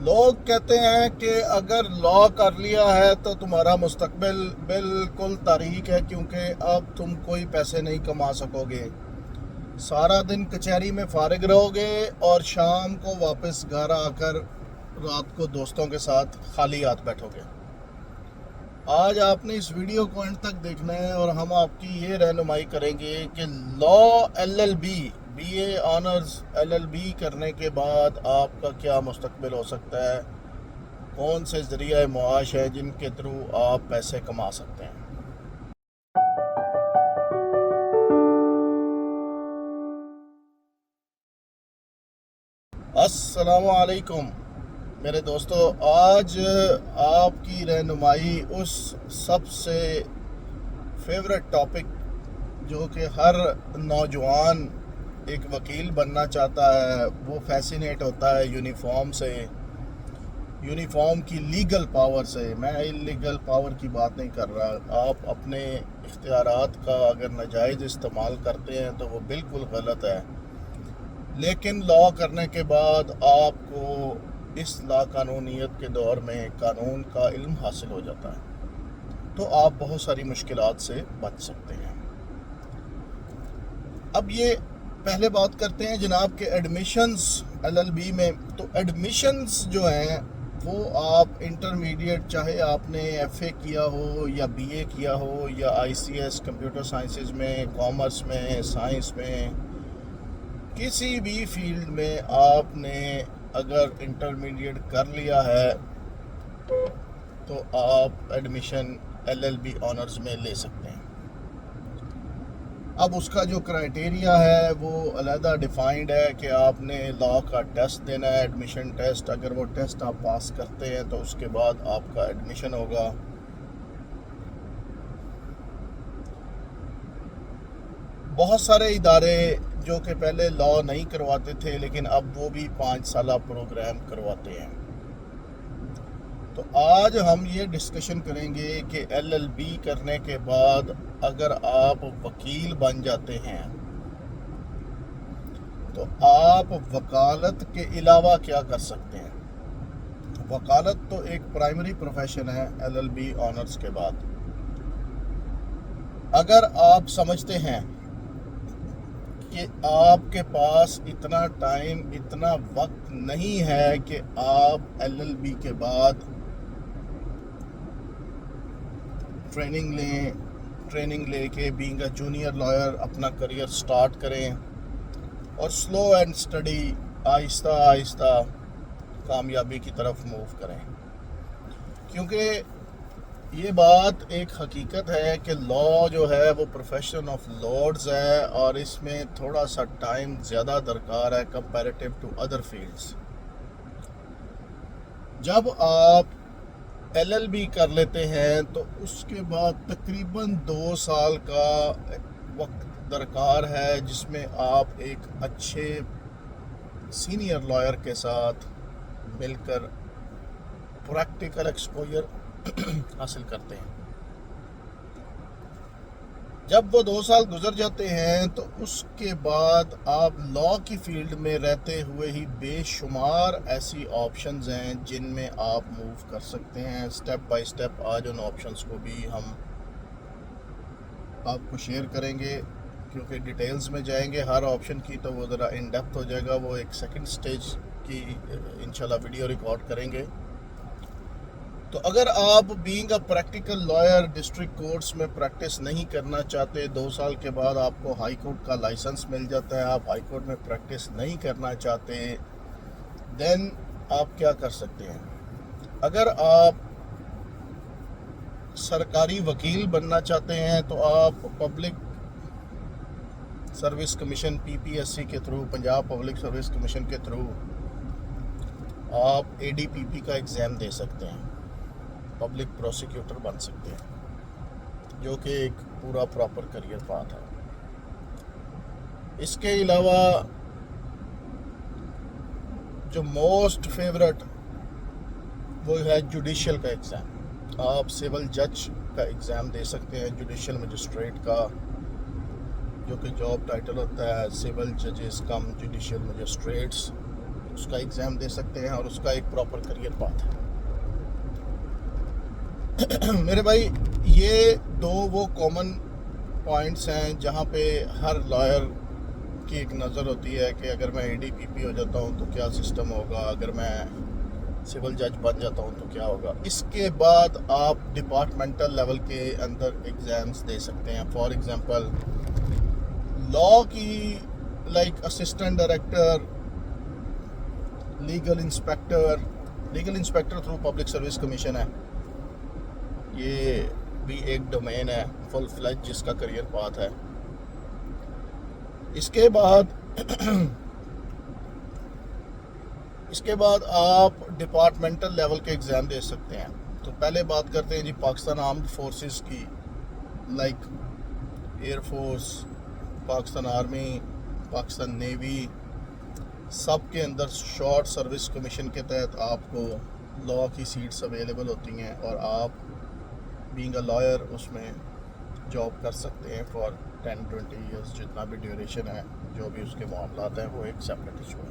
لوگ کہتے ہیں کہ اگر لا کر لیا ہے تو تمہارا مستقبل بالکل تاریک ہے، کیونکہ اب تم کوئی پیسے نہیں کما سکو گے، سارا دن کچہری میں فارغ رہو گے اور شام کو واپس گھر آ کر رات کو دوستوں کے ساتھ خالی ہاتھ بیٹھو گے۔ آج آپ نے اس ویڈیو کو اینڈ تک دیکھنا ہے اور ہم آپ کی یہ رہنمائی کریں گے کہ لا بی اے آنرز LLB کرنے کے بعد آپ کا کیا مستقبل ہو سکتا ہے، کون سے ذریعہ معاش ہیں جن کے تھرو آپ پیسے کما سکتے ہیں۔ السلام علیکم میرے دوستو، آج آپ کی رہنمائی اس سب سے فیورٹ ٹاپک جو کہ ہر نوجوان ایک وکیل بننا چاہتا ہے، وہ فیسینیٹ ہوتا ہے یونیفارم سے، یونیفارم کی لیگل پاور سے۔ میں انلیگل پاور کی بات نہیں کر رہا، آپ اپنے اختیارات کا اگر ناجائز استعمال کرتے ہیں تو وہ بالکل غلط ہے، لیکن لا کرنے کے بعد آپ کو اس لا قانونیت کے دور میں قانون کا علم حاصل ہو جاتا ہے، تو آپ بہت ساری مشکلات سے بچ سکتے ہیں۔ اب یہ پہلے بات کرتے ہیں جناب کہ ایڈمیشنز LLB میں، تو ایڈمیشنز جو ہیں وہ آپ انٹرمیڈیٹ، چاہے آپ نے FA کیا ہو یا BA کیا ہو یا ICS کمپیوٹر سائنسز میں، کامرس میں، سائنس میں، کسی بھی فیلڈ میں آپ نے اگر انٹرمیڈیٹ کر لیا ہے تو آپ ایڈمیشن LLB آنرز میں لے سکتے ہیں۔ اب اس کا جو کرائٹیریا ہے وہ علیحدہ ڈیفائنڈ ہے کہ آپ نے لا کا ٹیسٹ دینا ہے، ایڈمیشن ٹیسٹ۔ اگر وہ ٹیسٹ آپ پاس کرتے ہیں تو اس کے بعد آپ کا ایڈمیشن ہوگا۔ بہت سارے ادارے جو کہ پہلے لا نہیں کرواتے تھے لیکن اب وہ بھی 5 سالہ پروگرام کرواتے ہیں۔ تو آج ہم یہ ڈسکشن کریں گے کہ LLB کرنے کے بعد اگر آپ وکیل بن جاتے ہیں تو آپ وکالت کے علاوہ کیا کر سکتے ہیں۔ وکالت تو ایک پرائمری پروفیشن ہے LLB آنرز کے بعد۔ اگر آپ سمجھتے ہیں کہ آپ کے پاس اتنا ٹائم، اتنا وقت نہیں ہے کہ آپ LLB کے بعد ٹریننگ لے کے بینگ اے جونیئر لائر اپنا کریئر سٹارٹ کریں اور سلو اینڈ اسٹڈی، آہستہ آہستہ کامیابی کی طرف موو کریں، کیونکہ یہ بات ایک حقیقت ہے کہ لا جو ہے وہ پروفیشن آف لارڈز ہے اور اس میں تھوڑا سا ٹائم زیادہ درکار ہے کمپیریٹیو ٹو ادر فیلڈز۔ جب آپ LLB کر لیتے ہیں تو اس کے بعد تقریباً 2 سال کا وقت درکار ہے جس میں آپ ایک اچھے سینئر لائر کے ساتھ مل کر پریکٹیکل ایکسپوجر حاصل کرتے ہیں۔ جب وہ 2 سال گزر جاتے ہیں تو اس کے بعد آپ لا کی فیلڈ میں رہتے ہوئے ہی بے شمار ایسی آپشنز ہیں جن میں آپ موو کر سکتے ہیں۔ سٹیپ بائی سٹیپ آج ان آپشنز کو بھی ہم آپ کو شیئر کریں گے، کیونکہ ڈیٹیلز میں جائیں گے ہر آپشن کی تو وہ ذرا ان ڈیپتھ ہو جائے گا۔ وہ ایک سیکنڈ سٹیج کی انشاءاللہ ویڈیو ریکارڈ کریں گے۔ تو اگر آپ being a practical lawyer district courts میں پریکٹس نہیں کرنا چاہتے، 2 سال کے بعد آپ کو ہائی کورٹ کا لائسنس مل جاتا ہے، آپ ہائی کورٹ میں پریکٹس نہیں کرنا چاہتے، دین آپ کیا کر سکتے ہیں۔ اگر آپ سرکاری وکیل بننا چاہتے ہیں تو آپ پبلک سروس کمیشن PPSC کے through, Punjab public service commission کے تھرو آپ ADPP کا ایگزام دے سکتے ہیں، پبلک پروسیکیوٹر بن سکتے ہیں، جو کہ ایک پورا پراپر کریئر پاتھ ہے۔ اس کے علاوہ جو موسٹ فیورٹ وہ ہے جوڈیشل کا ایگزام۔ آپ سول جج کا ایگزام دے سکتے ہیں، جوڈیشل مجسٹریٹ کا، جو کہ جاب ٹائٹل ہوتا ہے سول ججز کم جوڈیشل مجسٹریٹس۔ اس کا ایگزام دے سکتے ہیں اور اس کا ایک پراپر کریئر پاتھ ہے. میرے بھائی یہ دو وہ کامن پوائنٹس ہیں جہاں پہ ہر لائر کی ایک نظر ہوتی ہے کہ اگر میں ADPP ہو جاتا ہوں تو کیا سسٹم ہوگا, اگر میں سول جج بن جاتا ہوں تو کیا ہوگا. اس کے بعد آپ ڈپارٹمنٹل لیول کے اندر ایگزامس دے سکتے ہیں. فار ایگزامپل لاء کی like assistant director, legal inspector through public service commission ہے. یہ بھی ایک ڈومین ہے فل فلیج جس کا کریئر پاتھ ہے. اس کے بعد آپ ڈپارٹمنٹل لیول کے ایگزام دے سکتے ہیں. تو پہلے بات کرتے ہیں جی پاکستان آرمڈ فورسز کی, like air force, Pakistan army, Pakistan navy, سب کے اندر شارٹ سروس کمیشن کے تحت آپ کو لاء کی سیٹس اویلیبل ہوتی ہیں اور آپ بینگ اے لائر اس میں جاب کر سکتے ہیں فار 10-20 ایئرس, جتنا بھی ڈیوریشن ہے, جو بھی اس کے معاملات ہیں وہ ایک سیپریٹ ایشو ہے.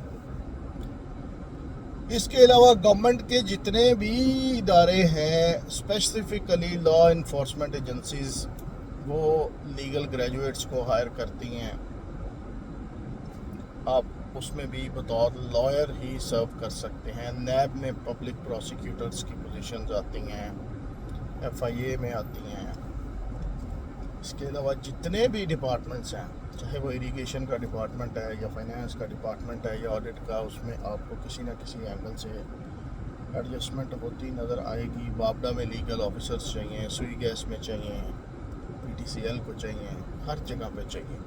اس کے علاوہ گورنمنٹ کے جتنے بھی ادارے ہیں اسپیسیفکلی لاء انفورسمنٹ ایجنسیز, وہ لیگل گریجویٹس کو ہائر کرتی ہیں. آپ اس میں بھی بطور لائر ہی سرو کر سکتے ہیں. نیب میں پبلک پروسیکیوٹرز کی پوزیشنز آتی ہیں, FIA میں آتی ہیں. اس کے علاوہ جتنے بھی ڈپارٹمنٹس ہیں, چاہے وہ اریگیشن کا ڈپارٹمنٹ ہے یا فائنانس کا ڈپارٹمنٹ ہے یا آڈٹ کا, اس میں آپ کو کسی نہ کسی اینگل سے ایڈجسٹمنٹ ہوتی نظر آئے گی. بابڈا میں لیگل آفیسرز چاہیے, سوئی گیس میں چاہیے, PTCL کو چاہیے, ہر جگہ پہ چاہیے.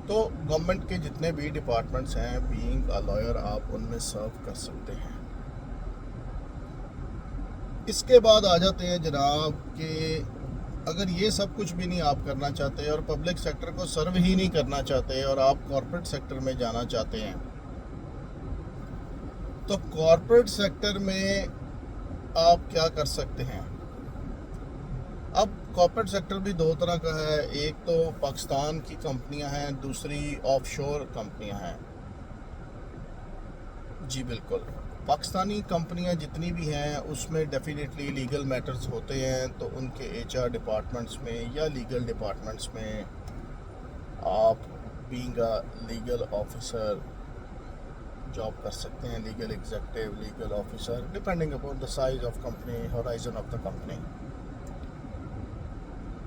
تو گورنمنٹ کے جتنے بھی ڈپارٹمنٹس ہیں, بینگ اے لائر آپ ان میں سرو کر سکتے ہیں. اس کے بعد آ جاتے ہیں جناب کہ اگر یہ سب کچھ بھی نہیں آپ کرنا چاہتے اور پبلک سیکٹر کو سرو ہی نہیں کرنا چاہتے اور آپ کارپوریٹ سیکٹر میں جانا چاہتے ہیں, تو کارپوریٹ سیکٹر میں آپ کیا کر سکتے ہیں. اب کارپوریٹ سیکٹر بھی دو طرح کا ہے. ایک تو پاکستان کی کمپنیاں ہیں, دوسری آف شور کمپنیاں ہیں. جی بالکل, پاکستانی کمپنیاں جتنی بھی ہیں اس میں ڈیفینیٹلی لیگل میٹرز ہوتے ہیں, تو ان کے HR ڈپارٹمنٹس میں یا لیگل ڈپارٹمنٹس میں آپ being a legal officer job کر سکتے ہیں. Legal executive, legal officer, depending upon the size of company, horizon of the company.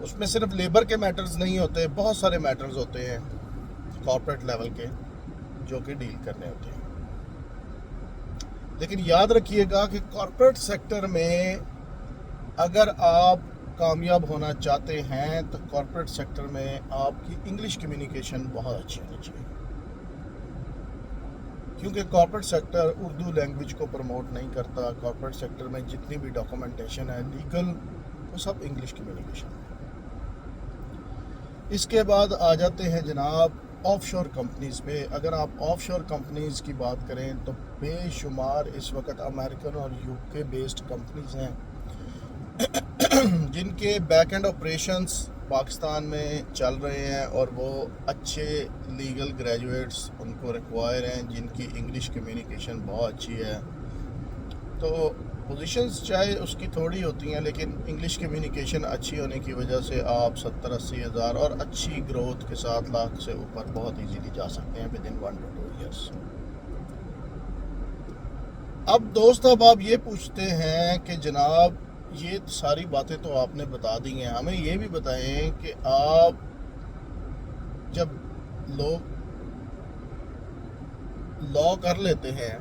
اس میں صرف لیبر کے میٹرز نہیں ہوتے, بہت سارے میٹرز ہوتے ہیں کارپوریٹ لیول کے جو کہ ڈیل کرنے ہوتے ہیں. لیکن یاد رکھیے گا کہ کارپوریٹ سیکٹر میں اگر آپ کامیاب ہونا چاہتے ہیں تو کارپوریٹ سیکٹر میں آپ کی انگلش کمیونیکیشن بہت اچھی ہونی چاہیے, کیونکہ کارپوریٹ سیکٹر اردو لینگویج کو پروموٹ نہیں کرتا. کارپوریٹ سیکٹر میں جتنی بھی ڈاکومنٹیشن ہے لیگل, وہ سب انگلش کمیونیکیشن ہے. اس کے بعد آ جاتے ہیں جناب آف شور کمپنیز پہ. اگر آپ آف شور کمپنیز کی بات کریں تو بے شمار اس وقت امریکن اور UK بیسڈ کمپنیز ہیں جن کے بیک اینڈ آپریشنز پاکستان میں چل رہے ہیں, اور وہ اچھے لیگل گریجویٹس ان کو ریکوائر ہیں جن کی انگلش کمیونیکیشن بہت اچھی ہے. تو پوزیشنز چاہے اس کی تھوڑی ہوتی ہیں, لیکن انگلش کمیونیکیشن اچھی ہونے کی وجہ سے آپ 70-80 ہزار اور اچھی گروتھ کے ساتھ لاکھ سے اوپر بہت ایزیلی جا سکتے ہیں ود ان 1 to 2 ایئرس. اب دوست, اب آپ یہ پوچھتے ہیں کہ جناب یہ ساری باتیں تو آپ نے بتا دی ہیں, ہمیں یہ بھی بتائیں کہ آپ جب لوگ لاء کر لیتے ہیں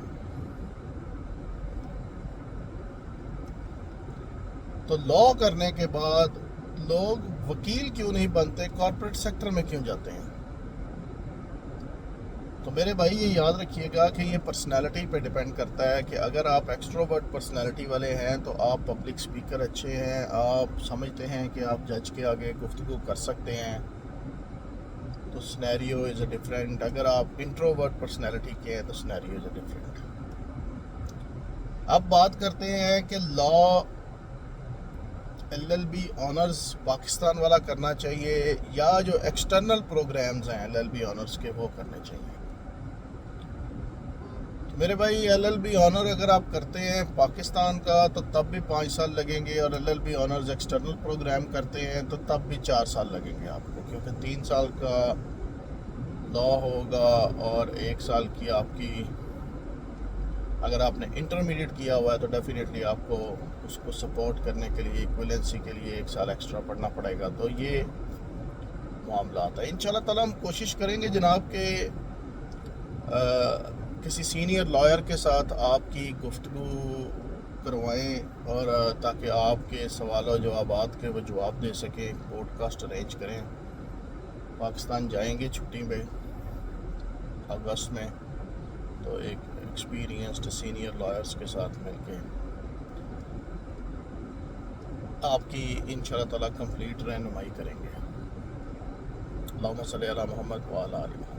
تو لاء کرنے کے بعد لوگ وکیل کیوں نہیں بنتے, کارپوریٹ سیکٹر میں کیوں جاتے ہیں. تو میرے بھائی یہ یاد رکھیے گا کہ یہ پرسنالٹی پہ ڈیپینڈ کرتا ہے کہ اگر آپ ایکسٹروورٹ پرسنالٹی والے ہیں تو آپ پبلک سپیکر اچھے ہیں, آپ سمجھتے ہیں کہ آپ جج کے آگے گفتگو کر سکتے ہیں, تو سنیریو از اے ڈفرینٹ. اگر آپ انٹروورٹ پرسنالٹی کے ہیں تو سنیریو از اے ڈفرینٹ. اب بات کرتے ہیں کہ لاء LLB آنرز پاکستان والا کرنا چاہیے یا جو ایکسٹرنل پروگرامز ہیں LLB آنرز کے وہ کرنے چاہیے. میرے بھائی LLB آنر اگر آپ کرتے ہیں پاکستان کا تو تب بھی 5 سال لگیں گے، اور LLB آنرز ایکسٹرنل پروگرام کرتے ہیں تو تب بھی 4 سال لگیں گے آپ کو، کیونکہ 3 سال کا لا ہوگا اور 1 سال کی آپ کی، اگر آپ نے انٹرمیڈیٹ کیا ہوا ہے تو ڈیفینیٹلی آپ کو اس کو سپورٹ کرنے کے لیے ایکویلنسی کے لیے 1 سال ایکسٹرا پڑھنا پڑے گا. تو یہ معاملات ہیں. انشاءاللہ تعالیٰ ہم کوشش کریں گے جناب کہ کسی سینئر لائر کے ساتھ آپ کی گفتگو کروائیں، اور تاکہ آپ کے سوال و جوابات کے وہ جواب دے سکیں. پوڈ کاسٹ ارینج کریں. پاکستان جائیں گے چھٹی میں اگست میں، تو ایک ایکسپیرینسڈ سینئر لائرز کے ساتھ مل کے آپ کی انشاءاللہ تعالیٰ کمپلیٹ رہنمائی کریں گے. اللہم صلی علی محمد وعلی آل محمد.